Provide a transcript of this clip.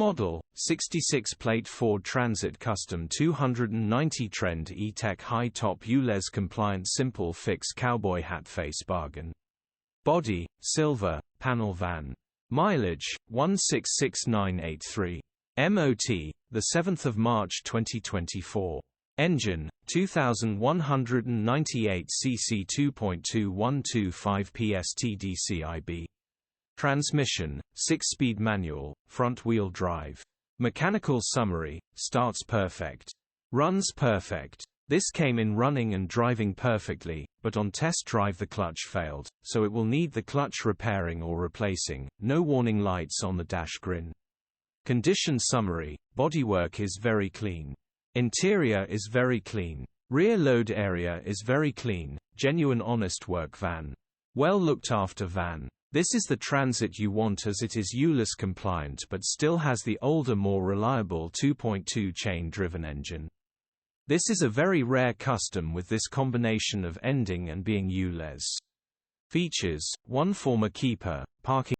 Model, 66-plate Ford Transit Custom 290 Trend E-Tec high-top ULEZ compliant simple fix cowboy hat face bargain. Body, silver, panel van. Mileage, 166983. MOT, 7 March 2024. Engine, 2198 cc 2.2125 PS TDCI-B. Transmission, 6-speed manual, front-wheel drive. Mechanical summary, starts perfect. Runs perfect. This came in running and driving perfectly, but on test drive the clutch failed, so it will need the clutch repairing or replacing. No warning lights on the dash grin. Condition summary, bodywork is very clean. Interior is very clean. Rear load area is very clean. Genuine honest work van. Well looked after van. This is the Transit you want as it is Euless compliant but still has the older more reliable 2.2 chain-driven engine. This is a very rare custom with this combination of ending and being ULEZ. Features: 1 former keeper, parking